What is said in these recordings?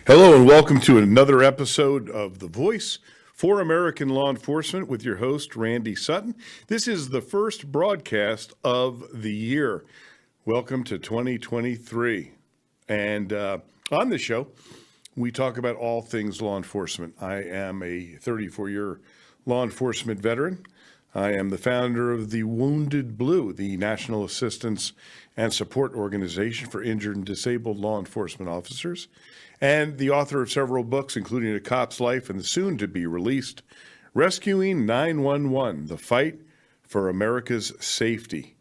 Hello and welcome to another episode of The Voice for American Law Enforcement with your host, Randy Sutton. This is the first broadcast of the year. Welcome to 2023. And on this show, we talk about all things law enforcement. I am a 34-year law enforcement veteran. I am the founder of the Wounded Blue, the National Assistance and Support Organization for Injured and Disabled Law Enforcement Officers, and the author of several books, including A Cop's Life and the soon-to-be-released Rescuing 911, The Fight for America's Safety.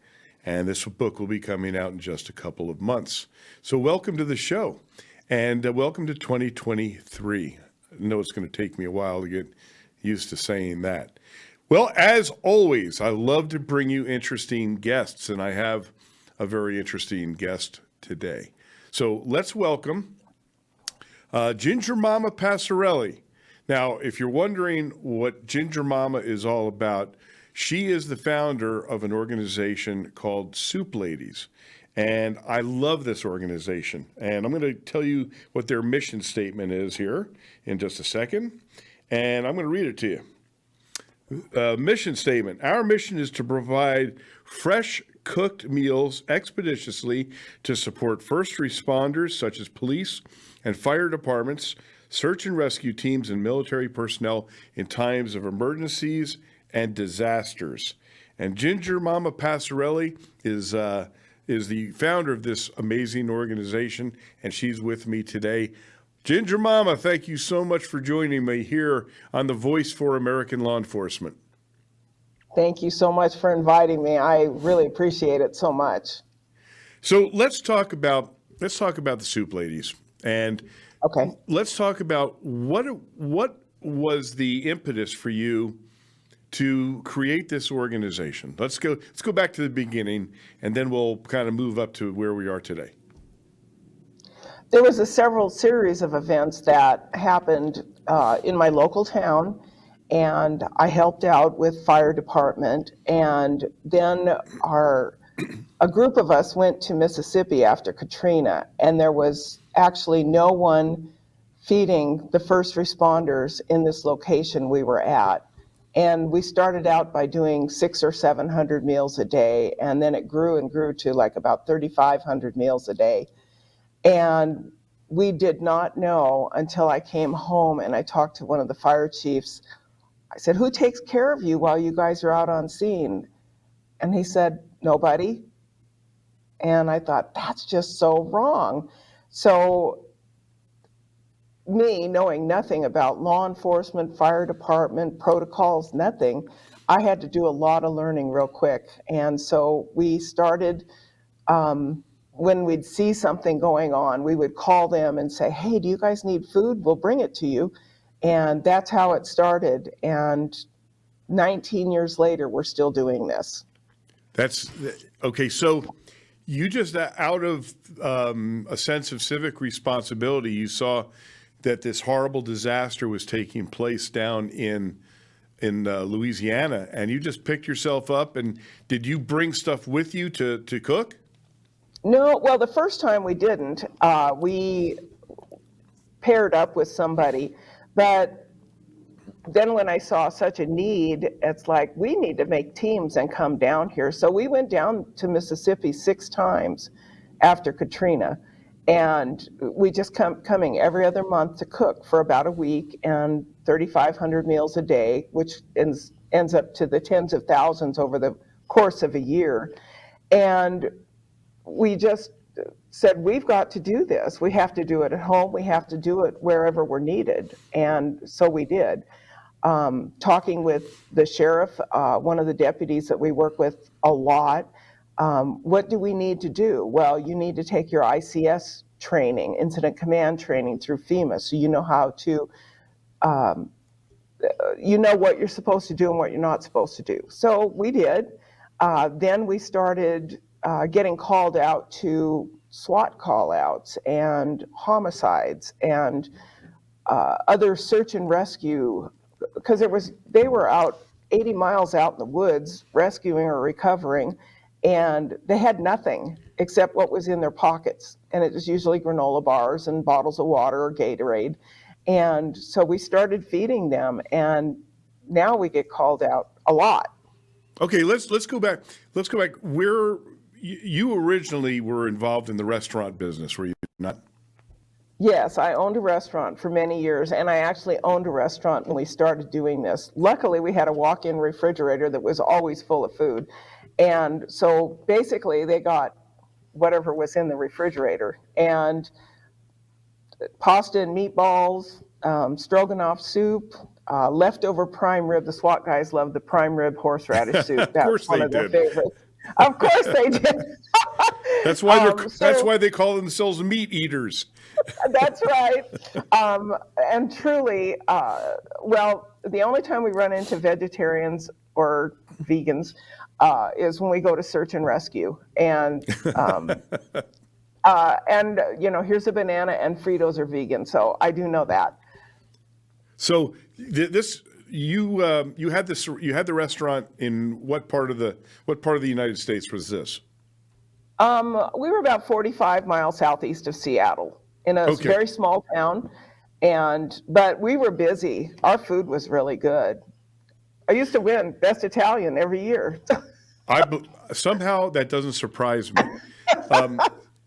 And this book will be coming out in just a couple of months. So welcome to the show, and welcome to 2023. I know it's going to take me a while to get used to saying that. Well, as always, I love to bring you interesting guests, and I have a very interesting guest today. So let's welcome Ginger Mama Passarelli. Now, if you're wondering what Ginger Mama is all about, she is the founder of an organization called Soup Ladies. And I love this organization. And I'm going to tell you what their mission statement is here in just a second. And I'm going to read it to you. Mission statement. Our mission is to provide fresh cooked meals expeditiously to support first responders such as police and fire departments, search and rescue teams, and military personnel in times of emergencies and disasters. And Ginger Mama Passarelli is the founder of this amazing organization, and she's with me today. Ginger Mama, thank you so much for joining me here on The Voice for American Law Enforcement. Thank you so much for inviting me. I really appreciate it so much. So let's talk about the Soup Ladies, and Okay. let's talk about what was the impetus for you to create this organization. Let's go back to the beginning, and then we'll kind of move up to where we are today. There was a several series of events that happened in my local town, and I helped out with fire department. And then a group of us went to Mississippi after Katrina, and there was actually no one feeding the first responders in this location we were at. And we started out by doing 600 or 700 meals a day, and then it grew and grew to like about 3,500 meals a day. And we did not know until I came home and I talked to one of the fire chiefs. I said, "Who takes care of you while you guys are out on scene?" And he said, "Nobody." And I thought, that's just so wrong. So me, knowing nothing about law enforcement, fire department, protocols, nothing, I had to do a lot of learning real quick. And so we started, when we'd see something going on, we would call them and say, "Hey, do you guys need food? We'll bring it to you." And that's how it started. And 19 years later, we're still doing this. That's okay. So you just out of a sense of civic responsibility, you saw that this horrible disaster was taking place down in Louisiana, and you just picked yourself up. And did you bring stuff with you to cook? No, well, the first time we didn't. We paired up with somebody, but then when I saw such a need, it's like, we need to make teams and come down here. So we went down to Mississippi 6 times after Katrina, and we just coming every other month to cook for about a week, and 3,500 meals a day, which ends up to the tens of thousands over the course of a year. And we just said, we've got to do this. We have to do it at home. We have to do it wherever we're needed. And so we did. Talking with the sheriff, one of the deputies that we work with a lot, what do we need to do? Well, you need to take your ICS training, incident command training through FEMA, so you know how to, you know what you're supposed to do and what you're not supposed to do. So we did. Then we started getting called out to SWAT call-outs and homicides and other search and rescue, because they were out 80 miles out in the woods rescuing or recovering, and they had nothing except what was in their pockets. And it was usually granola bars and bottles of water or Gatorade. And so we started feeding them, and now we get called out a lot. Okay, let's go back. Let's go back. Where you originally were involved in the restaurant business, were you not? Yes, I owned a restaurant for many years, and I actually owned a restaurant when we started doing this. Luckily, we had a walk-in refrigerator that was always full of food. And so basically, they got whatever was in the refrigerator. And pasta and meatballs, stroganoff soup, leftover prime rib. The SWAT guys loved the prime rib horseradish soup. Of That's course one they of their did. favorites. Of course they did. That's why they're So- that's why they call themselves meat eaters. That's right. And truly, well, the only time we run into vegetarians or vegans is when we go to search and rescue. And here's a banana, and Fritos are vegan. So I do know that. So this you had the restaurant in what part of the United States was this? We were about 45 miles southeast of Seattle in a Okay. very small town, but we were busy. Our food was really good. I used to win Best Italian every year. Somehow that doesn't surprise me.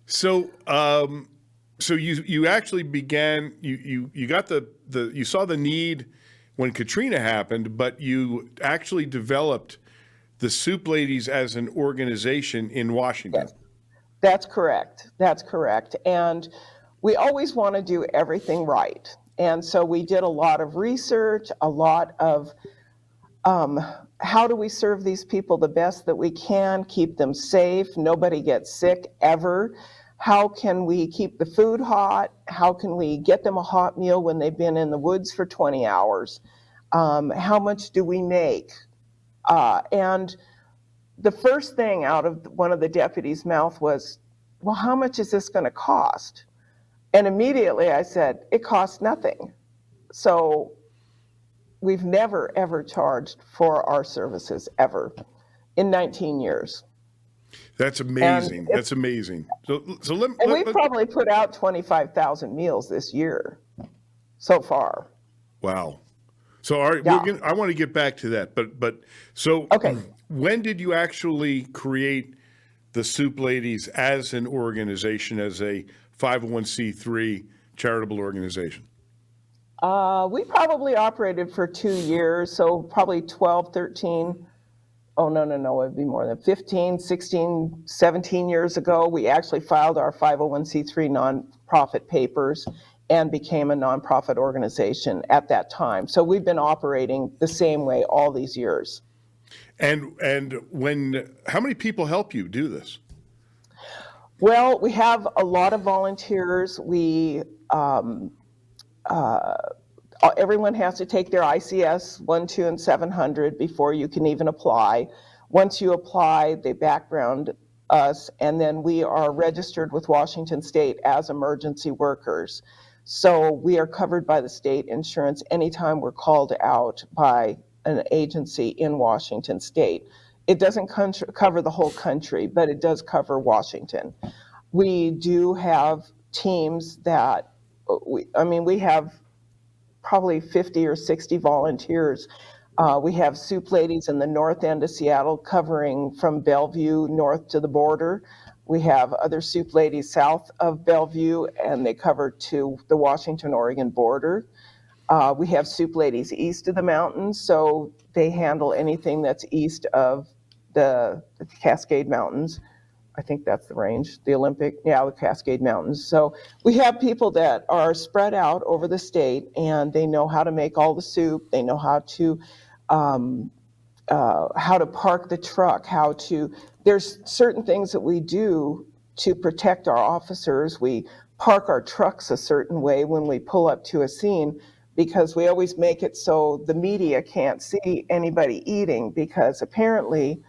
So you actually began you got you saw the need when Katrina happened, but you actually developed the Soup Ladies as an organization in Washington. Yes. That's correct. That's correct. And we always want to do everything right. And so we did a lot of research, a lot of how do we serve these people the best that we can, keep them safe, nobody gets sick ever. How can we keep the food hot? How can we get them a hot meal when they've been in the woods for 20 hours? How much do we make? And the first thing out of one of the deputies' mouth was, well, how much is this going to cost? And immediately I said, it costs nothing. So we've never, ever charged for our services, ever, in 19 years. That's amazing. That's amazing. So We've probably put out 25,000 meals this year so far. Wow. So all right, Yeah. I want to get back to that, but so Okay. when did you actually create the Soup Ladies as an organization, as a 501c3 charitable organization? We probably operated for 2 years, so probably 12, 13. Oh, no, it'd be more than 15, 16, 17 years ago. We actually filed our 501c3 nonprofit papers and became a nonprofit organization at that time. So we've been operating the same way all these years. And how many people help you do this? Well, we have a lot of volunteers. Everyone has to take their ICS 1, 2, and 700 before you can even apply. Once you apply, they background us, and then we are registered with Washington State as emergency workers. So we are covered by the state insurance anytime we're called out by an agency in Washington State. It doesn't cover the whole country, but it does cover Washington. We do have teams that we have probably 50 or 60 volunteers. We have Soup Ladies in the north end of Seattle covering from Bellevue north to the border. We have other Soup Ladies south of Bellevue, and they cover to the Washington-Oregon border. We have Soup Ladies east of the mountains, so they handle anything that's east of the Cascade Mountains. I think that's the range, the Cascade Mountains. So we have people that are spread out over the state, and they know how to make all the soup. They know how to park the truck, there's certain things that we do to protect our officers. We park our trucks a certain way when we pull up to a scene, because we always make it so the media can't see anybody eating, because apparently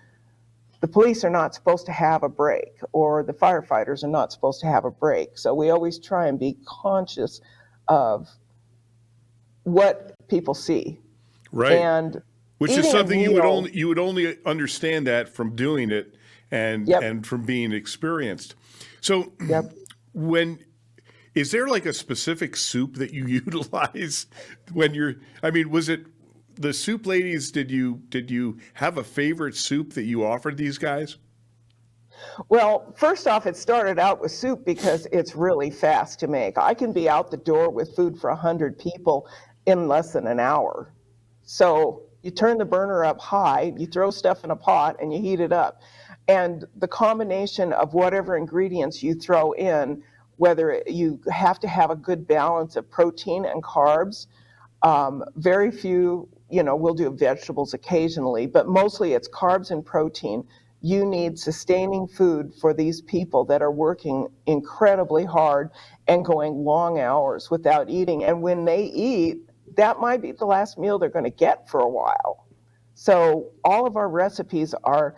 the police are not supposed to have a break, or the firefighters are not supposed to have a break. So we always try and be conscious of what people see. Right. And which is eating a something you meal- would only understand that from doing it Yep. and from being experienced. So Yep. when is there like a specific soup that you utilize when you're, I mean, was it the soup ladies, did you have a favorite soup that you offered these guys? Well, first off, it started out with soup because it's really fast to make. I can be out the door with food for 100 people in less than an hour. So you turn the burner up high, you throw stuff in a pot, and you heat it up. And the combination of whatever ingredients you throw in, whether you have to have a good balance of protein and carbs, very few, we'll do vegetables occasionally, but mostly it's carbs and protein. You need sustaining food for these people that are working incredibly hard and going long hours without eating. And when they eat, that might be the last meal they're going to get for a while. So all of our recipes are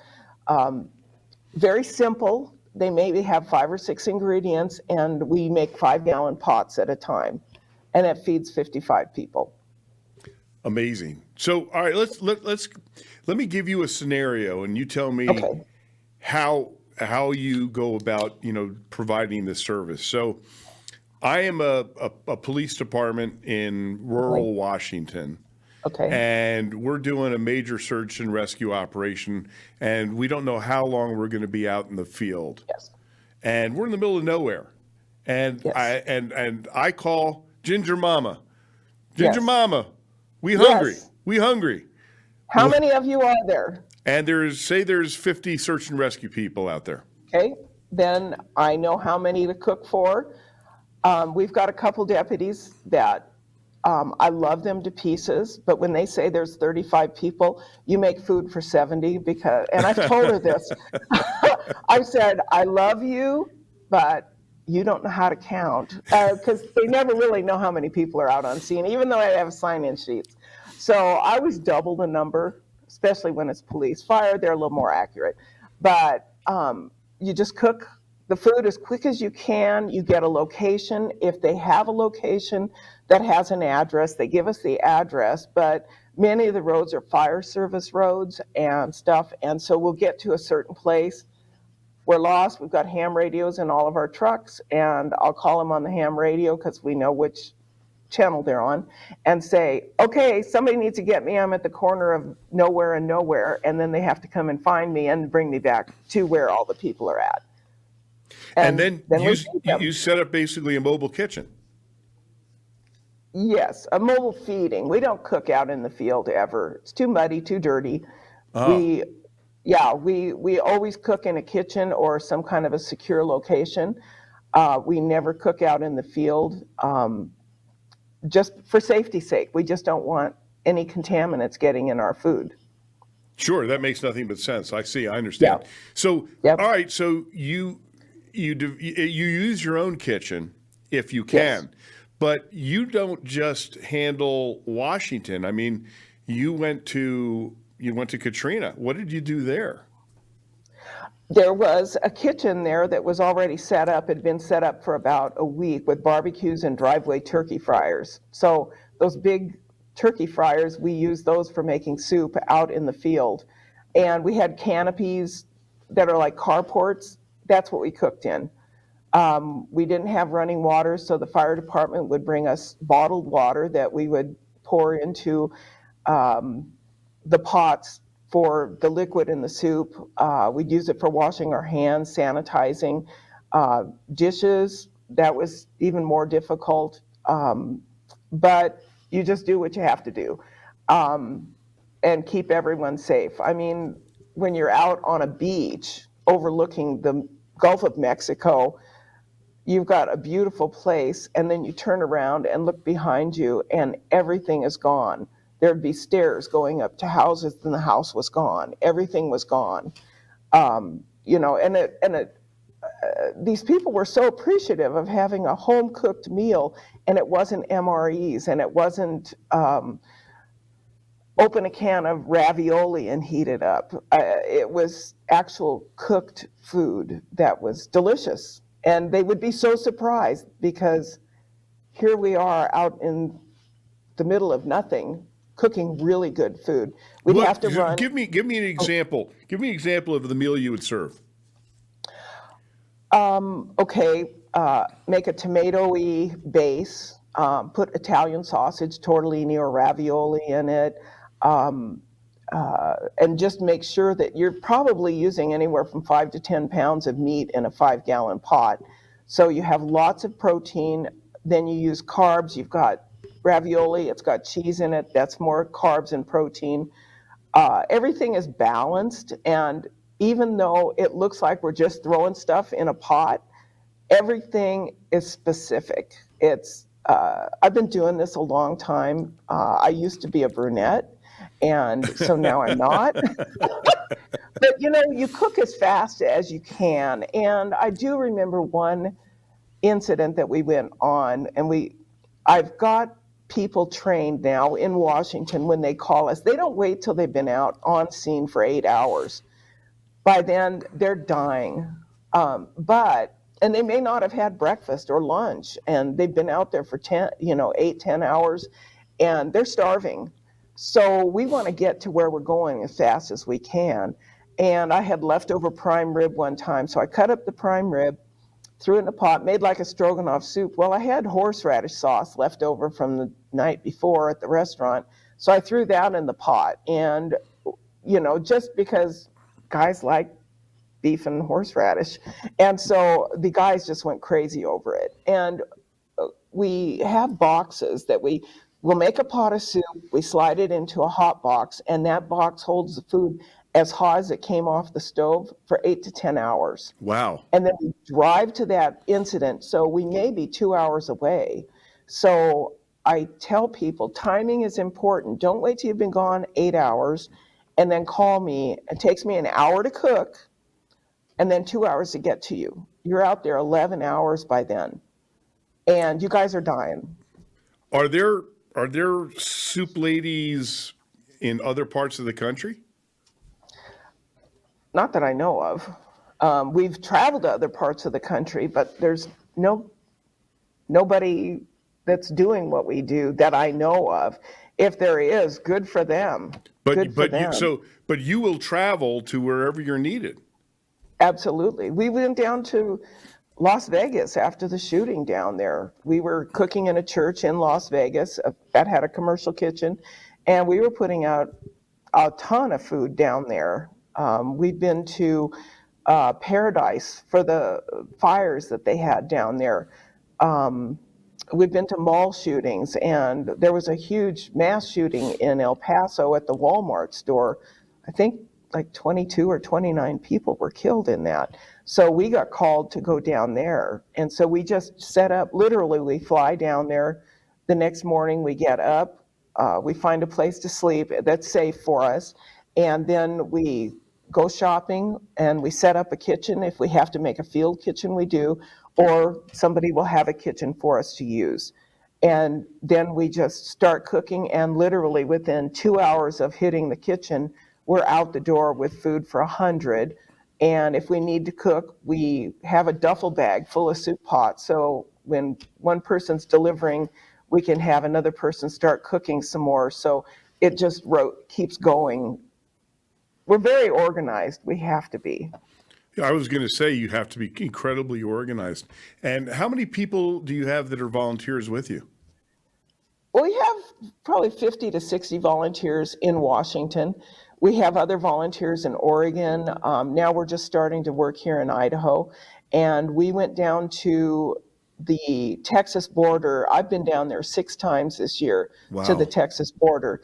very simple. They maybe have 5 or 6 ingredients, and we make 5-gallon pots at a time, and it feeds 55 people. Amazing. So, all right, let me give you a scenario, and you tell me Okay. how you go about providing this service. So, I am a police department in rural Washington, Okay. and we're doing a major search and rescue operation, and we don't know how long we're going to be out in the field, Yes. and we're in the middle of nowhere, and Yes. I call Ginger Mama, Ginger Yes. Mama, we hungry, Yes. we hungry. How many of you are there? And there's 50 search and rescue people out there. Okay. Then I know how many to cook for. We've got a couple deputies that I love them to pieces, but when they say there's 35 people, you make food for 70 and I've told her this. I've said, I love you, but you don't know how to count, because they never really know how many people are out on scene, even though I have sign-in sheets. So I always double the number, especially when it's police fire. They're a little more accurate. But you just cook the food as quick as you can. You get a location. If they have a location that has an address, they give us the address. But many of the roads are fire service roads and stuff. And so we'll get to a certain place. We're lost. We've got ham radios in all of our trucks, and I'll call them on the ham radio because we know which channel they're on, and say, okay, somebody needs to get me. I'm at the corner of nowhere and nowhere. And then they have to come and find me and bring me back to where all the people are at. And then we feed them. you set up basically a mobile kitchen. Yes, a mobile feeding. We don't cook out in the field ever. It's too muddy, too dirty. We always cook in a kitchen or some kind of a secure location. We never cook out in the field, just for safety's sake. We just don't want any contaminants getting in our food. Sure, that makes nothing but sense. I see. I understand. Yeah. So, Yep. all right. So you use your own kitchen if you can, Yes. but you don't just handle Washington. I mean, you went to Katrina. What did you do there? There was a kitchen there that was already set up. It had been set up for about a week with barbecues and driveway turkey fryers. So those big turkey fryers, we used those for making soup out in the field. And we had canopies that are like carports. That's what we cooked in. We didn't have running water, so the fire department would bring us bottled water that we would pour into the pots for the liquid in the soup. We'd use it for washing our hands, sanitizing. Dishes, that was even more difficult. But you just do what you have to do, and keep everyone safe. I mean, when you're out on a beach overlooking the Gulf of Mexico, you've got a beautiful place, and then you turn around and look behind you, and everything is gone. There'd be stairs going up to houses, and the house was gone. Everything was gone. These people were so appreciative of having a home-cooked meal, and it wasn't MREs, and it wasn't open a can of ravioli and heat it up. It was actual cooked food that was delicious. And they would be so surprised because here we are out in the middle of nothing, cooking really good food. We'd have to run. Give me an example. Give me an example of the meal you would serve. Okay, make a tomato-y base, put Italian sausage, tortellini or ravioli in it, and just make sure that you're probably using anywhere from 5 to 10 pounds of meat in a 5-gallon pot. So you have lots of protein. Then you use carbs. You've got ravioli. It's got cheese in it. That's more carbs and protein. Everything is balanced, and even though it looks like we're just throwing stuff in a pot, everything is specific. I've been doing this a long time. I used to be a brunette, and so now I'm not. But you cook as fast as you can. And I do remember one incident that we went on, and I've got people trained now in Washington. When they call us, they don't wait till they've been out on scene for 8 hours. By then, they're dying. And they may not have had breakfast or lunch, and they've been out there for 8, 10 hours, and they're starving. So we want to get to where we're going as fast as we can. And I had leftover prime rib one time, so I cut up the prime rib, threw it in a pot, made like a stroganoff soup. Well, I had horseradish sauce left over from the night before at the restaurant, so I threw that in the pot. And, just because guys like beef and horseradish. And so the guys just went crazy over it. And we have boxes that we'll make a pot of soup, we slide it into a hot box, and that box holds the food as hot as it came off the stove for 8 to 10 hours. Wow. And then we drive to that incident. So we may be 2 hours away. So I tell people timing is important. Don't wait till you've been gone 8 hours and then call me. It takes me an hour to cook and then 2 hours to get to you. You're out there 11 hours by then. And you guys are dying. Are there soup ladies in other parts of the country? Not that I know of. We've traveled to other parts of the country, but there's nobody that's doing what we do that I know of. If there is, good for them. Good for them. But you will travel to wherever you're needed. Absolutely. We went down to Las Vegas after the shooting down there. We were cooking in a church in Las Vegas that had a commercial kitchen, and we were putting out a ton of food down there. We've been to Paradise for the fires that they had down there. We've been to mall shootings, and there was a huge mass shooting in El Paso at the Walmart store. I think like 22 or 29 people were killed in that. So we got called to go down there. And so we just set up, literally, we fly down there. The next morning we get up, we find a place to sleep that's safe for us. And then we go shopping and we set up a kitchen. If we have to make a field kitchen, we do, or somebody will have a kitchen for us to use. And then we just start cooking, and literally within 2 hours of hitting the kitchen, we're out the door with food for 100. And if we need to cook, we have a duffel bag full of soup pots. So when one person's delivering, we can have another person start cooking some more. So it just keeps going. We're very organized. We have to be. I was going to say you have to be incredibly organized. And how many people do you have that are volunteers with you? Well, we have probably 50 to 60 volunteers in Washington. We have other volunteers in Oregon. Now we're just starting to work here in Idaho. And we went down to the Texas border. I've been down there 6 times this year. Wow. To the Texas border,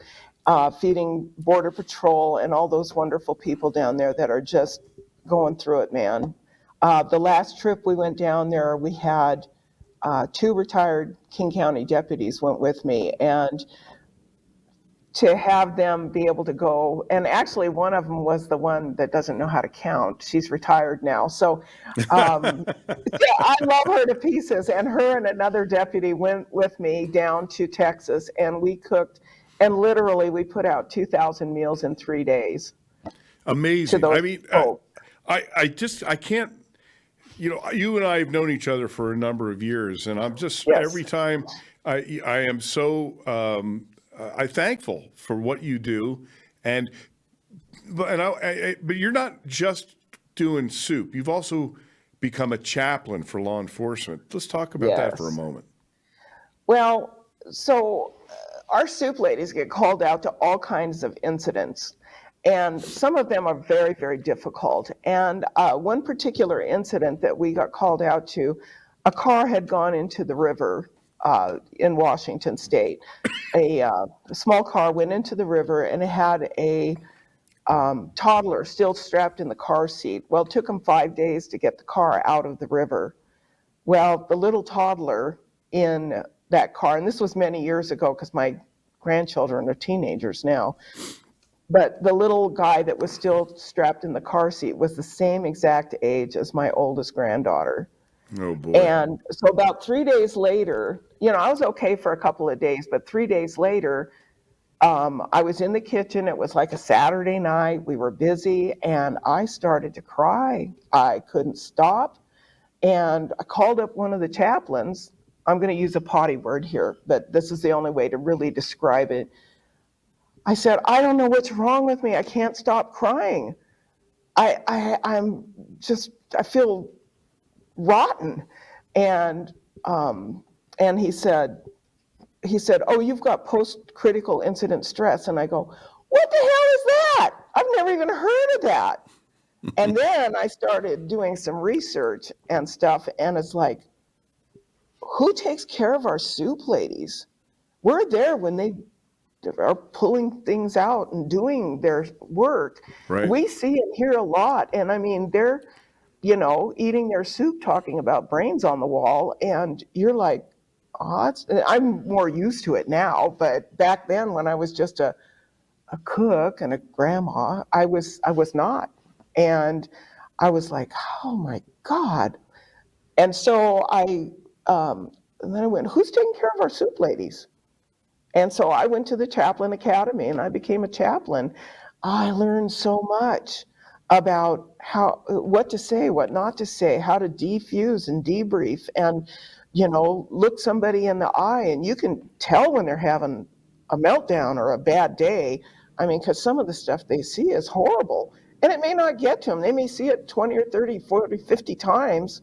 feeding Border Patrol and all those wonderful people down there that are just going through it, man. The last trip we went down there, we had 2 retired King County deputies went with me, and to have them be able to go, and actually one of them was the one that doesn't know how to count. She's retired now. So yeah, I love her to pieces. And her and another deputy went with me down to Texas, and we cooked, and literally we put out 2,000 meals in 3 days. Amazing. I mean, I can't, you and I have known each other for a number of years, and I'm just, Yes. every time I am so I'm thankful for what you do, and but you're not just doing soup. You've also become a chaplain for law enforcement. Let's talk about that for a Yes. moment. Well, so our soup ladies get called out to all kinds of incidents, and some of them are very, very difficult. And one particular incident that we got called out to, a car had gone into the river in Washington State. A small car went into the river, and it had a toddler still strapped in the car seat. Well, it took them 5 days to get the car out of the river. Well, the little toddler in that car, and this was many years ago because my grandchildren are teenagers now, but the little guy that was still strapped in the car seat was the same exact age as my oldest granddaughter. Oh boy. And so about 3 days later, I was okay for a couple of days, but 3 days later, I was in the kitchen. It was like a Saturday night. We were busy, and I started to cry. I couldn't stop. And I called up one of the chaplains. I'm going to use a potty word here, but this is the only way to really describe it. I said, I don't know what's wrong with me. I can't stop crying. I'm just, I feel rotten. And and he said, oh, you've got post-critical incident stress. And I go, what the hell is that? I've never even heard of that. And then I started doing some research and stuff, and it's like, who takes care of our soup ladies? We're there when they are pulling things out and doing their work. Right. We see and hear a lot, and I mean, they're, eating their soup, talking about brains on the wall, and you're like, oh, I'm more used to it now, but back then when I was just a cook and a grandma, I was not. And I was like, oh my God. And so and then I went, who's taking care of our soup ladies? And so I went to the Chaplain Academy and I became a chaplain. I learned so much about what to say, what not to say, how to defuse and debrief, and look somebody in the eye, and you can tell when they're having a meltdown or a bad day. I mean, because some of the stuff they see is horrible, and it may not get to them. They may see it 20 or 30, 40, 50 times,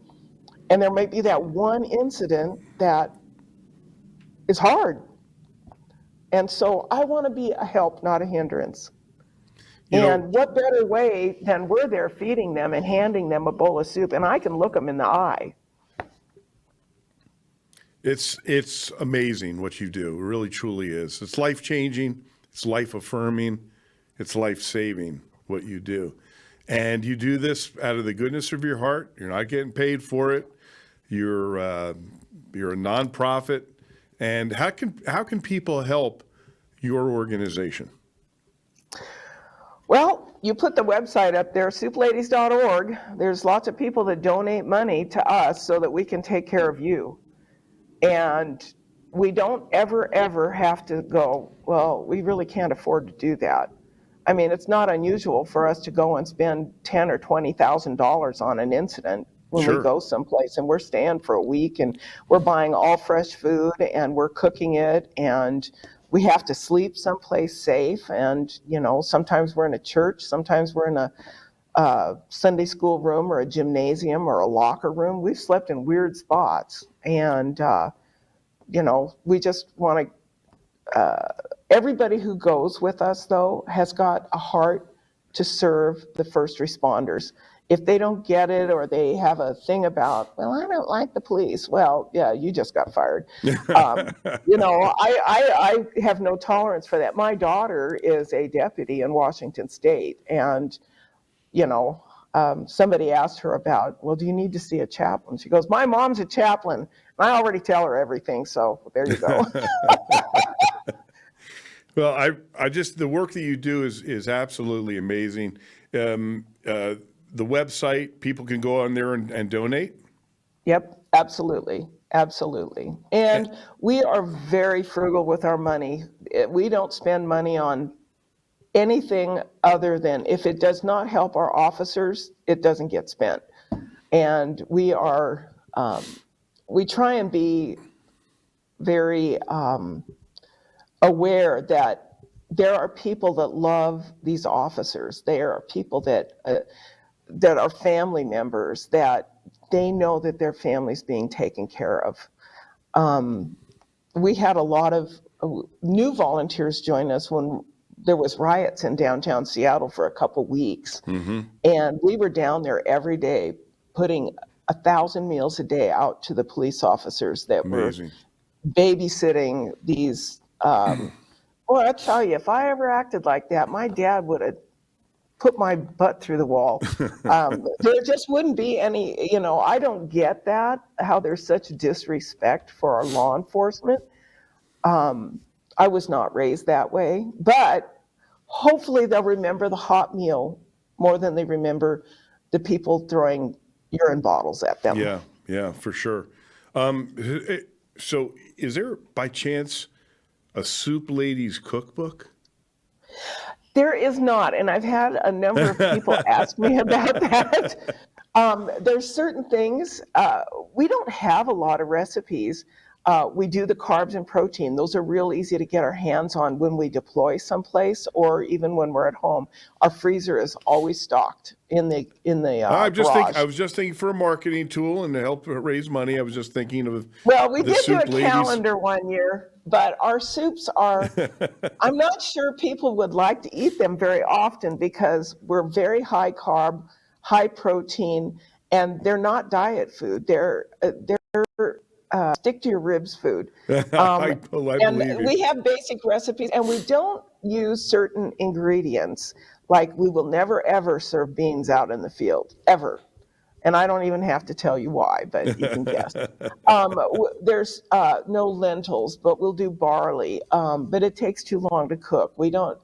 and there might be that one incident that is hard. And so I want to be a help, not a hindrance. And what better way than we're there feeding them and handing them a bowl of soup, and I can look them in the eye. It's amazing what you do. It really, truly is. It's life-changing. It's life-affirming. It's life-saving what you do. And you do this out of the goodness of your heart. You're not getting paid for it. You're a nonprofit. And how can people help your organization? Well, you put the website up there, soupladies.org. There's lots of people that donate money to us so that we can take care of you. And we don't ever have to go, well, we really can't afford to do that. I mean, it's not unusual for us to go and spend $10,000 or $20,000 on an incident when Sure. we go someplace, and we're staying for a week, and we're buying all fresh food, and we're cooking it, and we have to sleep someplace safe. And sometimes we're in a church, sometimes we're in a Sunday school room or a gymnasium or a locker room. We've slept in weird spots, and we just want to. Everybody who goes with us, though, has got a heart to serve the first responders. If they don't get it, or they have a thing about, well, I don't like the police. Well, yeah, you just got fired. I have no tolerance for that. My daughter is a deputy in Washington State, and somebody asked her about, well, do you need to see a chaplain? She goes, my mom's a chaplain, and I already tell her everything. So there you go. Well, I just, the work that you do is absolutely amazing. The website, people can go on there and donate? Yep, absolutely. Absolutely. And we are very frugal with our money. We don't spend money on anything other than, if it does not help our officers, it doesn't get spent. And we try and be very aware that there are people that love these officers. There are people that are family members, that they know that their family's being taken care of. We had a lot of new volunteers join us when there was riots in downtown Seattle for a couple weeks. And we were down there every day putting 1,000 meals a day out to the police officers that Amazing. were babysitting these. Well, I tell you, if I ever acted like that, my dad would have put my butt through the wall. There just wouldn't be any, I don't get that, how there's such disrespect for our law enforcement. I was not raised that way, but hopefully they'll remember the hot meal more than they remember the people throwing urine bottles at them. Yeah, for sure. So is there by chance a Soup Ladies cookbook? There is not, and I've had a number of people ask me about that. There's certain things, we don't have a lot of recipes. We do the carbs and protein. Those are real easy to get our hands on when we deploy someplace or even when we're at home. Our freezer is always stocked in the garage. I was just thinking for a marketing tool and to help raise money. I was just thinking of Well, we the did do Soup a Ladies. calendar one year, but our soups are, I'm not sure people would like to eat them very often because we're very high carb, high protein, and they're not diet food. They're stick to your ribs food. I believe And it. we have basic recipes, and we don't use certain ingredients. Like we will never ever serve beans out in the field, ever. And I don't even have to tell you why, but you can guess. There's no lentils, but we'll do barley. But it takes too long to cook. We don't.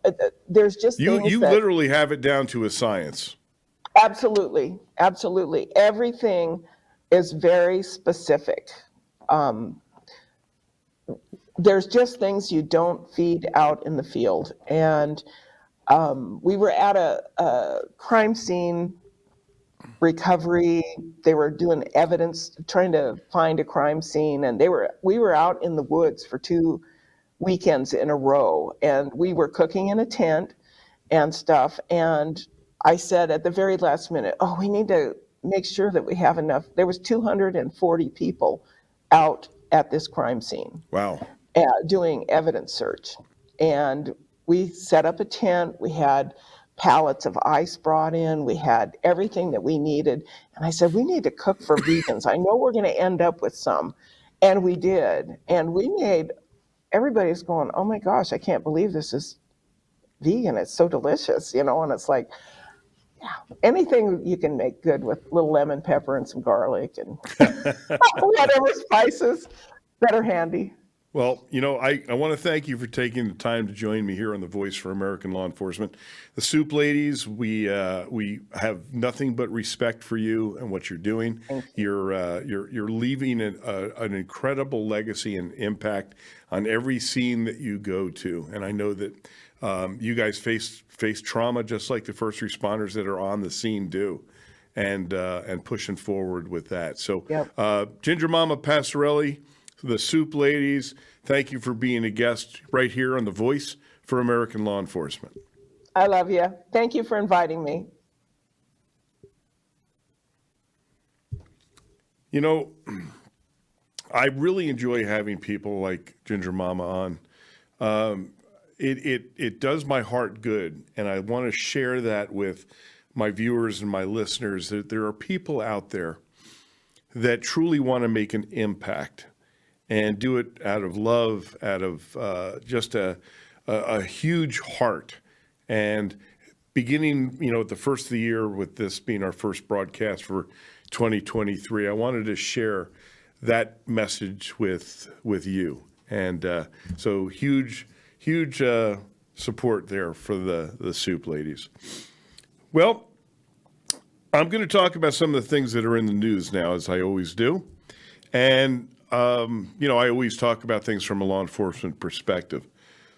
There's just things You that, literally have it down to a science. absolutely, absolutely. Everything is very specific. There's just things you don't feed out in the field. And we were at a crime scene recovery. They were doing evidence, trying to find a crime scene, and we were out in the woods for 2 weekends in a row, and we were cooking in a tent and stuff. And I said at the very last minute, "Oh, we need to make sure that we have enough." There was 240 people out at this crime scene Wow. doing evidence search, and we set up a tent. We had pallets of ice brought in. We had everything that we needed. And I said, we need to cook for vegans. I know we're going to end up with some. And we did. And we made, everybody's going, oh my gosh, I can't believe this is vegan. It's so delicious, and it's like, yeah, anything you can make good with a little lemon pepper and some garlic and whatever spices that are handy. Well, I want to thank you for taking the time to join me here on The Voice for American Law Enforcement. The Soup Ladies, we have nothing but respect for you and what you're doing. You're leaving an incredible legacy and impact on every scene that you go to. And I know that you guys face trauma just like the first responders that are on the scene do, and pushing forward with that. So, Yep. Ginger Mama Passarelli, the Soup Ladies, thank you for being a guest right here on The Voice for American Law Enforcement. I love you. Thank you for inviting me. I really enjoy having people like Ginger Mama on. It does my heart good, and I want to share that with my viewers and my listeners, that there are people out there that truly want to make an impact and do it out of love, out of just a huge heart. And beginning, at the first of the year, with this being our first broadcast for 2023, I wanted to share that message with you. And so huge support there for the Soup Ladies. Well, I'm going to talk about some of the things that are in the news now, as I always do. And I always talk about things from a law enforcement perspective.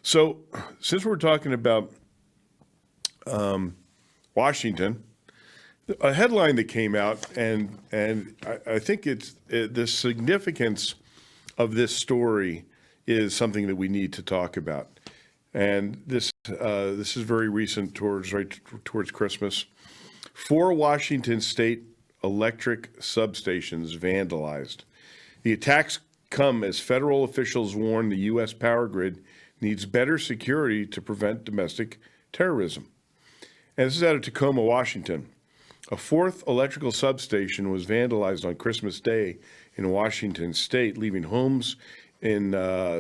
So since we're talking about Washington, a headline that came out, and I think it's the significance of this story is something that we need to talk about. And this is very recent, towards Christmas. 4 Washington state electric substations vandalized. The attacks come as federal officials warn the U.S. power grid needs better security to prevent domestic terrorism. And this is out of Tacoma, Washington. A 4th electrical substation was vandalized on Christmas Day in Washington state, leaving homes in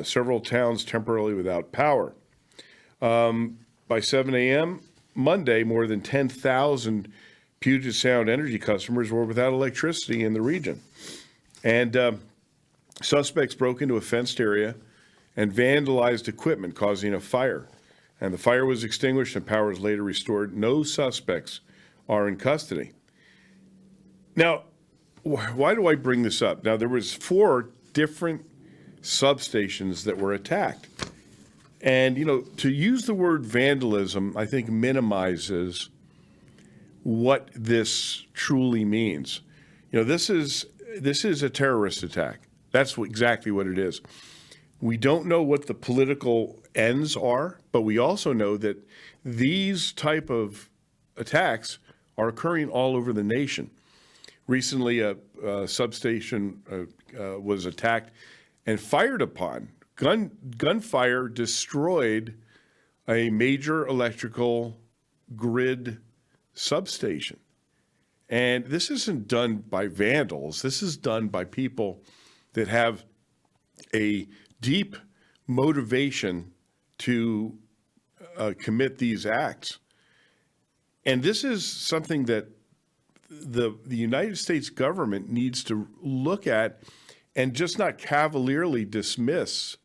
several towns temporarily without power. By 7 a.m. Monday, more than 10,000 Puget Sound Energy customers were without electricity in the region. And suspects broke into a fenced area and vandalized equipment, causing a fire. And the fire was extinguished and power was later restored. No suspects are in custody. Now, why do I bring this up? Now, there was 4 different substations that were attacked. And, to use the word vandalism, I think minimizes what this truly means. This is a terrorist attack. That's exactly what it is. We don't know what the political ends are, but we also know that these type of attacks are occurring all over the nation. Recently, a substation was attacked and fired upon. Gunfire destroyed a major electrical grid substation. And this isn't done by vandals. This is done by people that have a deep motivation to commit these acts. And this is something that the United States government needs to look at and just not cavalierly dismiss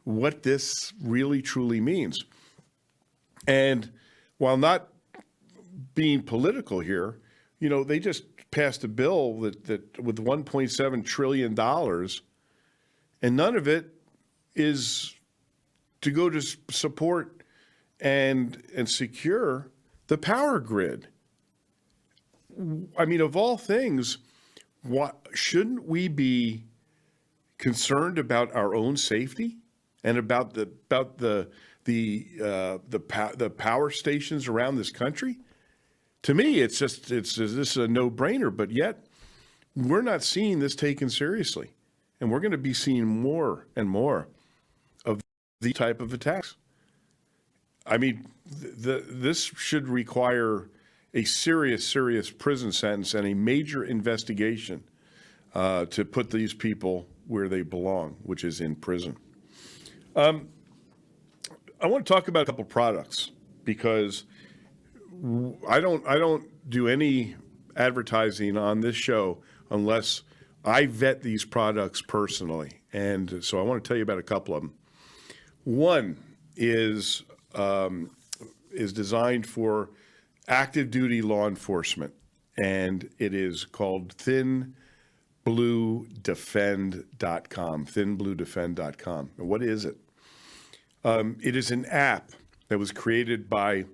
what this really truly means. And while not being political here, they just passed a bill that with $1.7 trillion, and none of it is to go to support and secure the power grid. I mean, of all things, shouldn't we be concerned about our own safety and about the power stations around this country? To me, this is a no-brainer, but yet we're not seeing this taken seriously, and we're going to be seeing more and more of these type of attacks. I mean, this should require a serious prison sentence and a major investigation to put these people where they belong, which is in prison. I want to talk about a couple products because I don't do any advertising on this show unless I vet these products personally, and so I want to tell you about a couple of them. One is designed for active duty law enforcement, and it is called thinbluedefend.com, thinbluedefend.com. And what is it? It is an app that was created by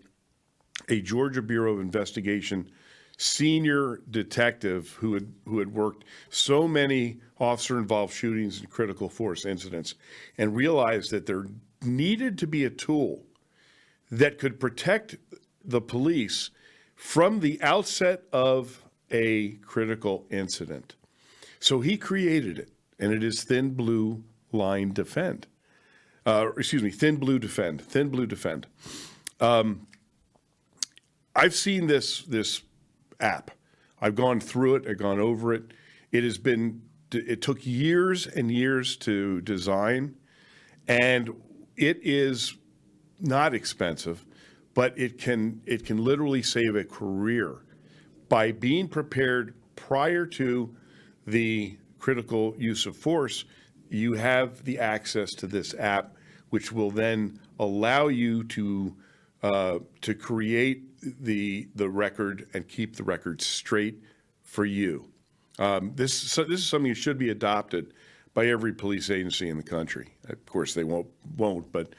a Georgia Bureau of Investigation senior detective who had worked so many officer-involved shootings and critical force incidents, and realized that there needed to be a tool that could protect the police from the outset of a critical incident. So he created it, and it is Thin Blue Line Defend. Thin Blue Defend. Thin Blue Defend. I've seen this app. I've gone through it. I've gone over it. It took years and years to design, and it is not expensive, but it can literally save a career by being prepared prior to the critical use of force. You have the access to this app, which will then allow you to create the record and keep the record straight for you. This is something that should be adopted by every police agency in the country. Of course, they won't, but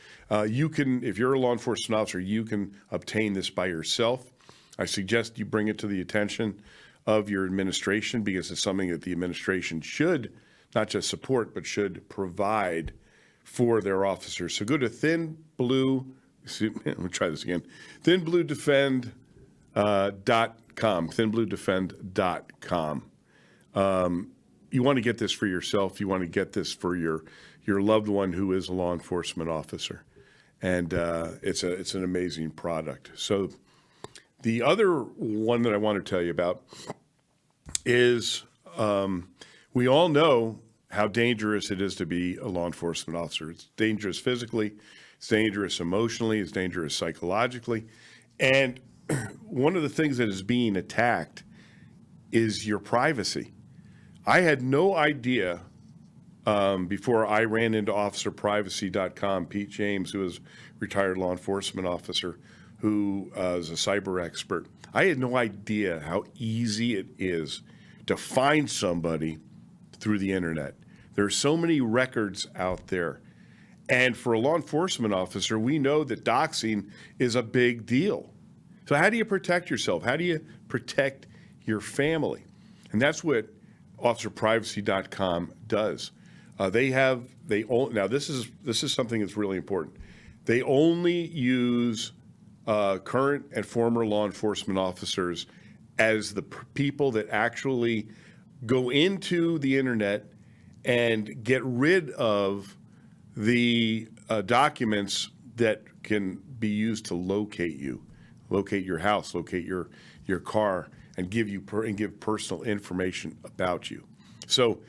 you can, if you're a law enforcement officer, you can obtain this by yourself. I suggest you bring it to the attention of your administration, because it's something that the administration should not just support, but should provide for their officers. So go to Thin Blue, let me try this again, thinbluedefend.com, thinbluedefend.com. You want to get this for yourself. You want to get this for your loved one who is a law enforcement officer. And it's an amazing product. So the other one that I want to tell you about is we all know how dangerous it is to be a law enforcement officer. It's dangerous physically, it's dangerous emotionally, it's dangerous psychologically. And one of the things that is being attacked is your privacy. I had no idea before I ran into officerprivacy.com, Pete James, who is a retired law enforcement officer, who is a cyber expert. I had no idea how easy it is to find somebody through the internet. There are so many records out there. And for a law enforcement officer, we know that doxing is a big deal. So how do you protect yourself? How do you protect your family? And that's what officerprivacy.com does. Now this is something that's really important. They only use current and former law enforcement officers as the people that actually go into the internet and get rid of the documents that can be used to locate you, locate your house, locate your car, and give personal information about you. So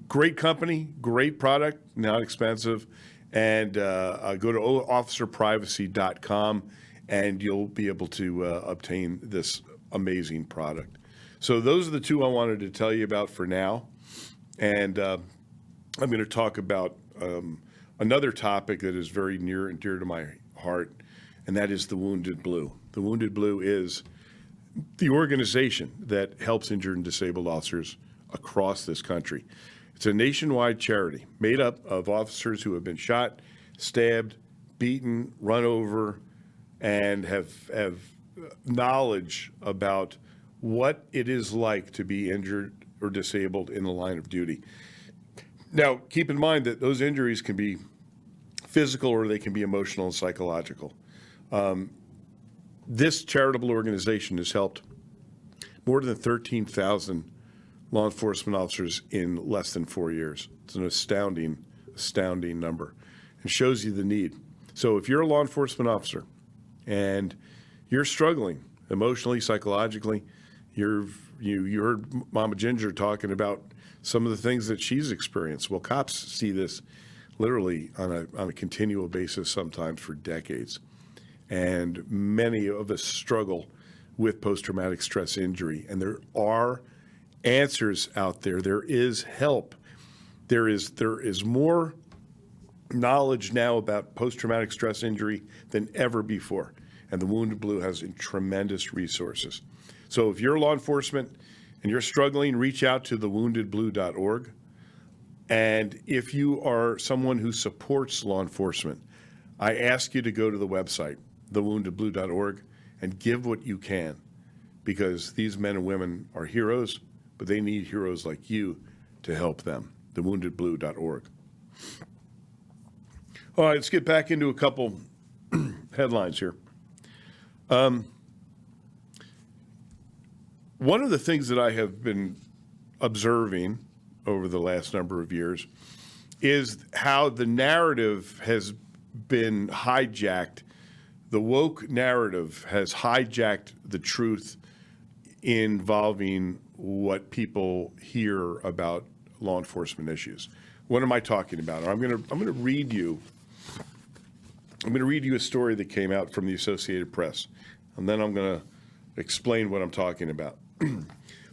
great company, great product, not expensive, and go to officerprivacy.com and you'll be able to obtain this amazing product. So those are the two I wanted to tell you about for now. And I'm going to talk about another topic that is very near and dear to my heart, and that is the Wounded Blue. The Wounded Blue is the organization that helps injured and disabled officers across this country. It's a nationwide charity made up of officers who have been shot, stabbed, beaten, run over, and have knowledge about what it is like to be injured or disabled in the line of duty. Now, keep in mind that those injuries can be physical or they can be emotional and psychological. This charitable organization has helped more than 13,000 law enforcement officers in less than 4 years. It's an astounding number and shows you the need. So if you're a law enforcement officer and you're struggling emotionally, psychologically, you heard Mama Ginger talking about some of the things that she's experienced. Well, cops see this literally on a continual basis, sometimes for decades. And many of us struggle with post-traumatic stress injury. And there are answers out there. There is help. There is more knowledge now about post-traumatic stress injury than ever before. And the Wounded Blue has tremendous resources. So if you're law enforcement and you're struggling, reach out to thewoundedblue.org. And if you are someone who supports law enforcement, I ask you to go to the website, thewoundedblue.org, and give what you can, because these men and women are heroes, but they need heroes like you to help them, thewoundedblue.org. All right, let's get back into a couple headlines here. One of the things that I have been observing over the last number of years is how the narrative has been hijacked. The woke narrative has hijacked the truth involving what people hear about law enforcement issues. What am I talking about? I'm going to read you a story that came out from the Associated Press, and then I'm going to explain what I'm talking about.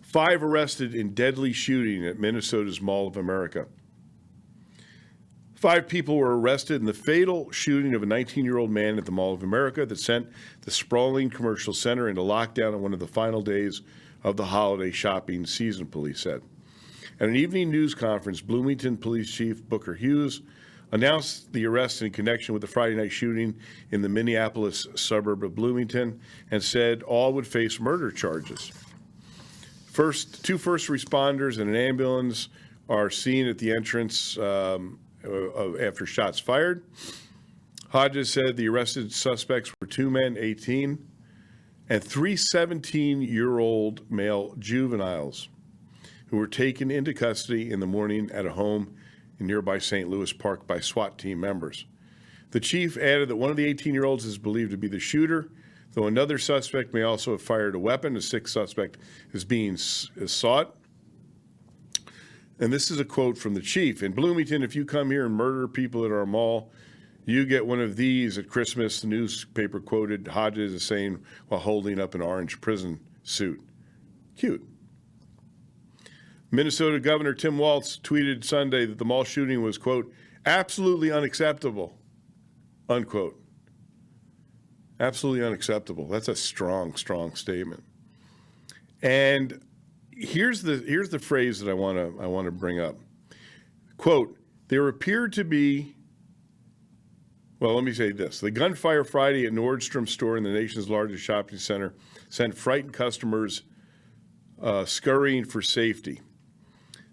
5 arrested in deadly shooting at Minnesota's Mall of America. 5 people were arrested in the fatal shooting of a 19-year-old man at the Mall of America that sent the sprawling commercial center into lockdown on one of the final days of the holiday shopping season, police said. At an evening news conference, Bloomington Police Chief Booker Hughes announced the arrest in connection with the Friday night shooting in the Minneapolis suburb of Bloomington and said all would face murder charges. 2 first responders and an ambulance are seen at the entrance after shots fired. Hodges said the arrested suspects were 2 men, 18, and 3 17-year-old male juveniles who were taken into custody in the morning at a home in nearby St. Louis Park by SWAT team members. The chief added that one of the 18-year-olds is believed to be the shooter, though another suspect may also have fired a weapon. A 6th suspect is being sought. And this is a quote from the chief. In Bloomington, if you come here and murder people at our mall, you get one of these at Christmas. The newspaper quoted Hodges as saying while holding up an orange prison suit. Cute. Minnesota Governor Tim Walz tweeted Sunday that the mall shooting was, quote, absolutely unacceptable, unquote. Absolutely unacceptable. That's a strong, strong statement. And here's the phrase that I want to bring up. Quote, there appeared to be, well, let me say this. The gunfire Friday at Nordstrom store in the nation's largest shopping center sent frightened customers scurrying for safety.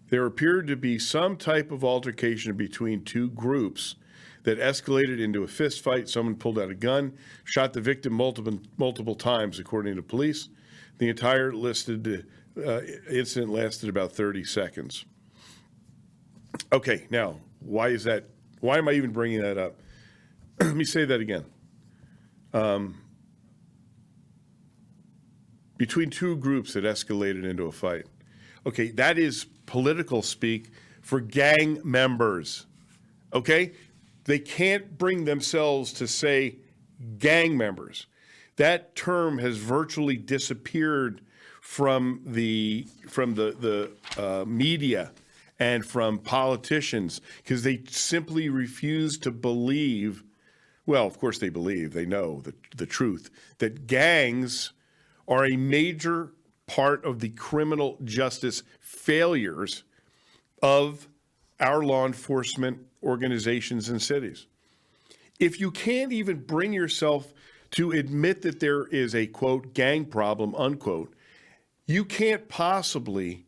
There appeared to be some type of altercation between 2 groups that escalated into a fist fight. Someone pulled out a gun, shot the victim multiple times, according to police. The entire incident lasted about 30 seconds. Okay, now, why is that? Why am I even bringing that up? Let me say that again. Between 2 groups that escalated into a fight. Okay, that is political speak for gang members. Okay? They can't bring themselves to say gang members. That term has virtually disappeared from the media and from politicians because they simply refuse to believe. Well, of course they believe, they know the truth, that gangs are a major part of the criminal justice failures of our law enforcement organizations and cities. If you can't even bring yourself to admit that there is a, quote, gang problem, unquote, you can't possibly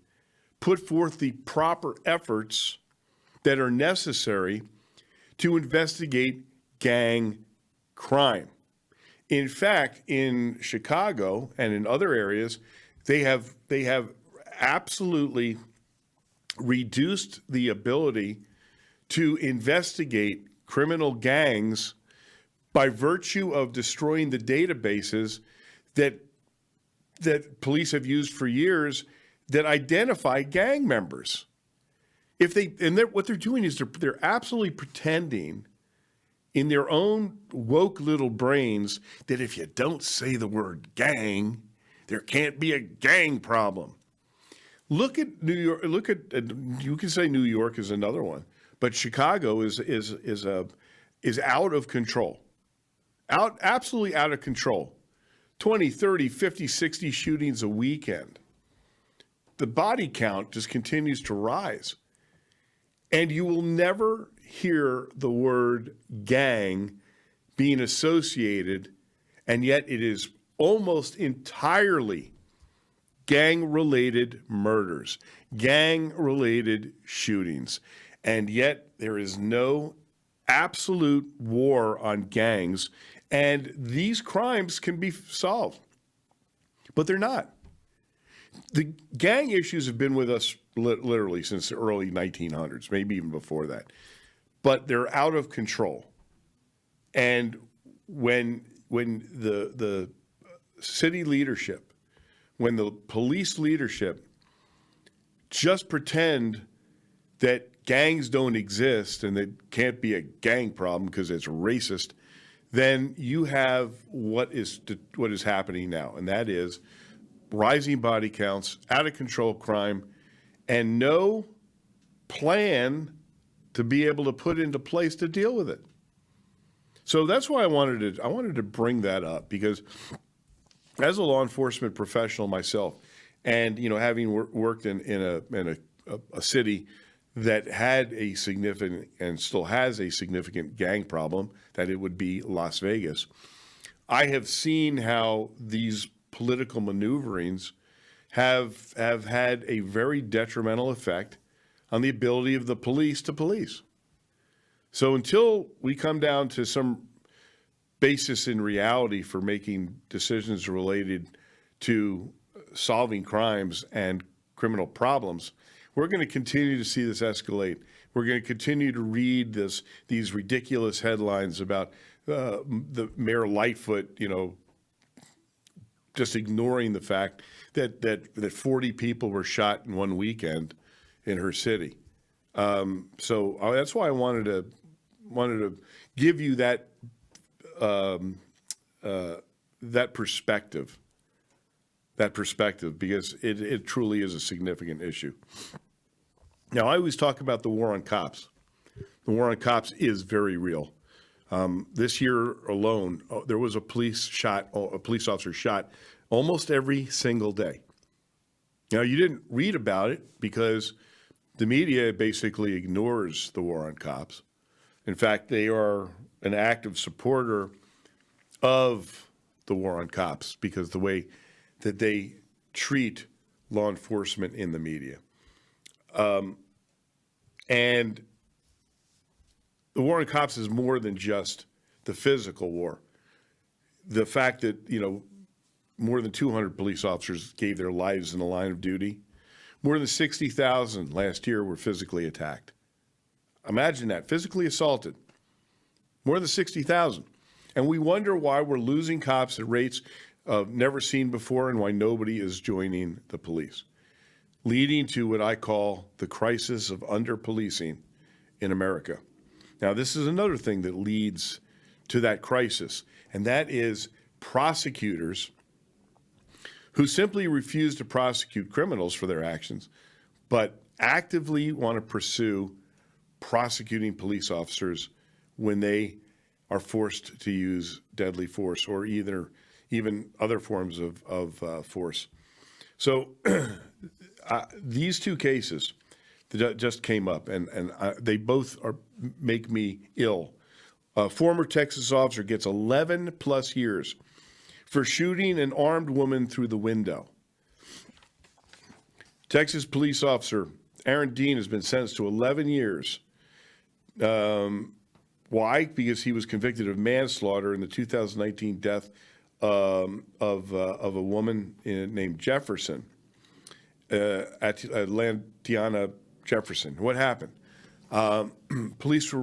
put forth the proper efforts that are necessary to investigate gang crime. In fact, in Chicago and in other areas, they have absolutely reduced the ability to investigate criminal gangs by virtue of destroying the databases that police have used for years that identify gang members. What they're doing is they're absolutely pretending in their own woke little brains that if you don't say the word gang, there can't be a gang problem. Look at New York. You can say New York is another one, but Chicago is out of control. Absolutely out of control. 20, 30, 50, 60 shootings a weekend. The body count just continues to rise. And you will never hear the word gang being associated, and yet it is almost entirely gang-related murders, gang-related shootings. And yet there is no absolute war on gangs, and these crimes can be solved. But they're not. The gang issues have been with us literally since the early 1900s, maybe even before that. But they're out of control. And when the city leadership, when the police leadership just pretend that gangs don't exist and that can't be a gang problem because it's racist, then you have what is happening now, and that is rising body counts, out of control crime, and no plan to be able to put into place to deal with it. So that's why I wanted to bring that up, because as a law enforcement professional myself, and having worked in a city that had a significant and still has a significant gang problem, that it would be Las Vegas, I have seen how these political maneuverings have had a very detrimental effect on the ability of the police to police. So until we come down to some basis in reality for making decisions related to solving crimes and criminal problems, we're going to continue to see this escalate. We're going to continue to read these ridiculous headlines about the Mayor Lightfoot, just ignoring the fact that 40 people were shot in one weekend in her city. So that's why I wanted to give you that perspective. That perspective, because it truly is a significant issue. Now, I always talk about the war on cops. The war on cops is very real. This year alone, there was a police officer shot almost every single day. Now, you didn't read about it because the media basically ignores the war on cops. In fact, they are an active supporter of the war on cops because the way that they treat law enforcement in the media. And the war on cops is more than just the physical war. The fact that, more than 200 police officers gave their lives in the line of duty. More than 60,000 last year were physically attacked. Imagine that, physically assaulted. More than 60,000. And we wonder why we're losing cops at rates never seen before and why nobody is joining the police, leading to what I call the crisis of under-policing in America. Now, this is another thing that leads to that crisis, and that is prosecutors who simply refuse to prosecute criminals for their actions, but actively want to pursue prosecuting police officers when they are forced to use deadly force or even other forms of force. So these two cases that just came up, and they both make me ill. A former Texas officer gets 11 plus years for shooting an armed woman through the window. Texas police officer Aaron Dean has been sentenced to 11 years. Why? Because he was convicted of manslaughter in the 2019 death of a woman named Jefferson, Atlantiana Jefferson. What happened? Police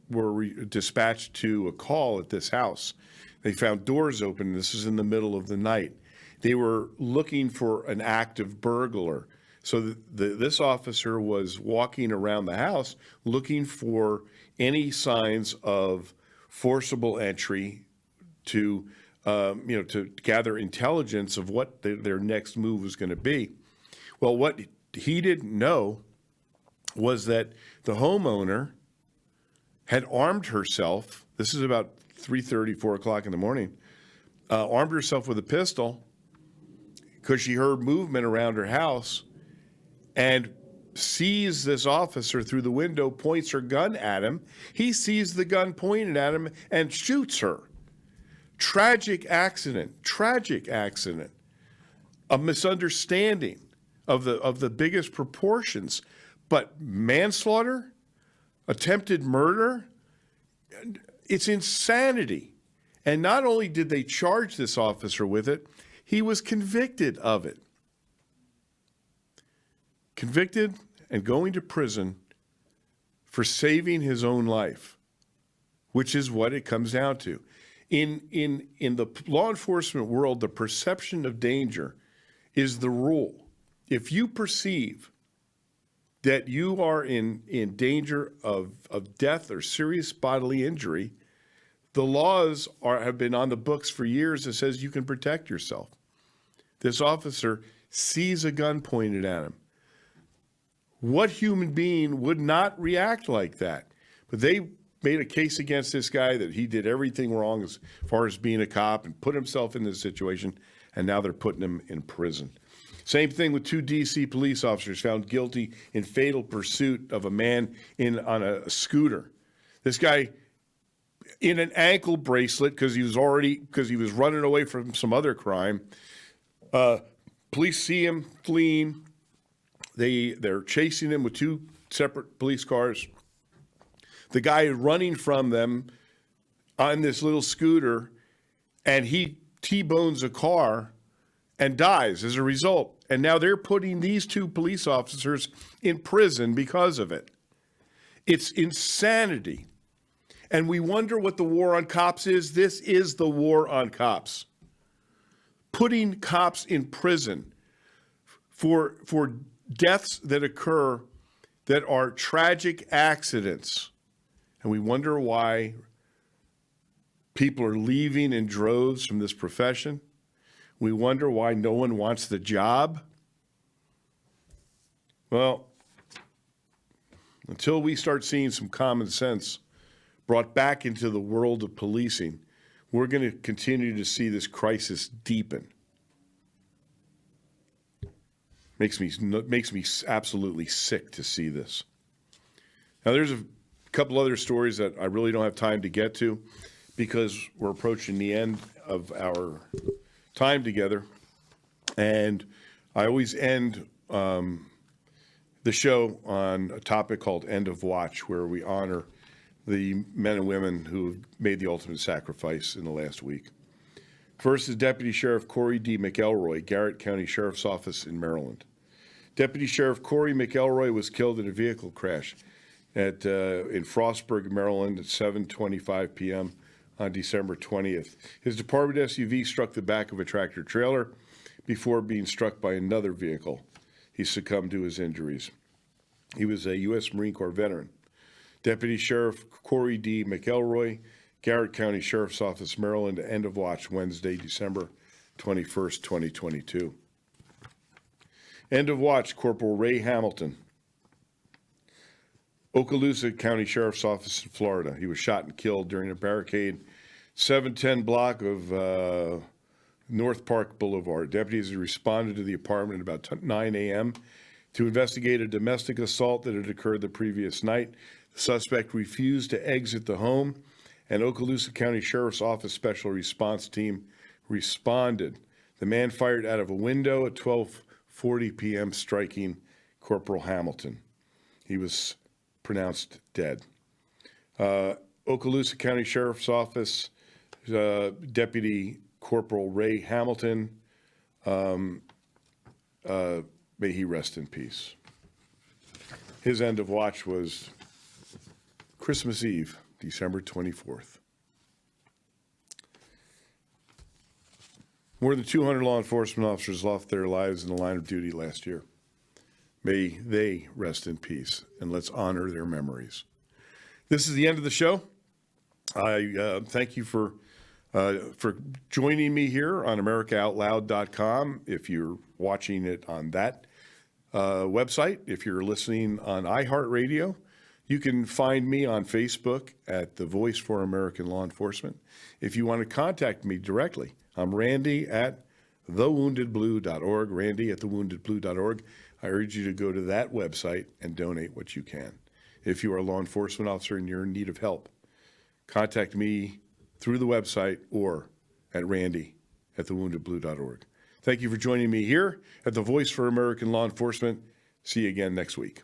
were dispatched to a call at this house. They found doors open. This is in the middle of the night. They were looking for an active burglar. So this officer was walking around the house looking for any signs of forcible entry to gather intelligence of what their next move was going to be. Well, what he didn't know was that the homeowner had armed herself. This is about 3:30, 4 o'clock in the morning. Armed herself with a pistol because she heard movement around her house and sees this officer through the window, points her gun at him. He sees the gun pointed at him and shoots her. Tragic accident, a misunderstanding of the biggest proportions, but manslaughter, attempted murder, it's insanity. And not only did they charge this officer with it, he was convicted of it. Convicted and going to prison for saving his own life, which is what it comes down to. In the law enforcement world, the perception of danger is the rule. If you perceive that you are in danger of death or serious bodily injury, the laws have been on the books for years that says you can protect yourself. This officer sees a gun pointed at him. What human being would not react like that? But they made a case against this guy that he did everything wrong as far as being a cop and put himself in this situation, and now they're putting him in prison. Same thing with two D.C. police officers found guilty in fatal pursuit of a man on a scooter. This guy in an ankle bracelet because he was running away from some other crime. Police see him fleeing. They're chasing him with two separate police cars. The guy running from them on this little scooter, and he T-bones a car and dies as a result. And now they're putting these two police officers in prison because of it. It's insanity. And we wonder what the war on cops is. This is the war on cops. Putting cops in prison for deaths that occur that are tragic accidents. And we wonder why people are leaving in droves from this profession. We wonder why no one wants the job. Well, until we start seeing some common sense brought back into the world of policing, we're going to continue to see this crisis deepen. Makes me absolutely sick to see this. Now, there's a couple other stories that I really don't have time to get to because we're approaching the end of our time together. And I always end the show on a topic called End of Watch, where we honor the men and women who have made the ultimate sacrifice in the last week. First is Deputy Sheriff Corey D. McElroy, Garrett County Sheriff's Office in Maryland. Deputy Sheriff Corey McElroy was killed in a vehicle crash in Frostburg, Maryland at 7:25 p.m. on December 20th. His department SUV struck the back of a tractor trailer before being struck by another vehicle. He succumbed to his injuries. He was a U.S. Marine Corps veteran. Deputy Sheriff Corey D. McElroy, Garrett County Sheriff's Office, Maryland, End of Watch, Wednesday, December 21st, 2022. End of Watch, Corporal Ray Hamilton, Okaloosa County Sheriff's Office in Florida. He was shot and killed during a barricade, 710 block of North Park Boulevard. Deputies responded to the apartment at about 9 a.m. to investigate a domestic assault that had occurred the previous night. The suspect refused to exit the home, and Okaloosa County Sheriff's Office Special Response Team responded. The man fired out of a window at 12:40 p.m., striking Corporal Hamilton. He was pronounced dead. Okaloosa County Sheriff's Office Deputy Corporal Ray Hamilton, may he rest in peace. His end of watch was Christmas Eve, December 24th. More than 200 law enforcement officers lost their lives in the line of duty last year. May they rest in peace, and let's honor their memories. This is the end of the show. I thank you for joining me here on AmericaOutloud.com. If you're watching it on that website, if you're listening on iHeartRadio, you can find me on Facebook at The Voice for American Law Enforcement. If you want to contact me directly, I'm Randy at thewoundedblue.org, Randy at thewoundedblue.org. I urge you to go to that website and donate what you can. If you are a law enforcement officer and you're in need of help, contact me through the website or at Randy at thewoundedblue.org. Thank you for joining me here at The Voice for American Law Enforcement. See you again next week.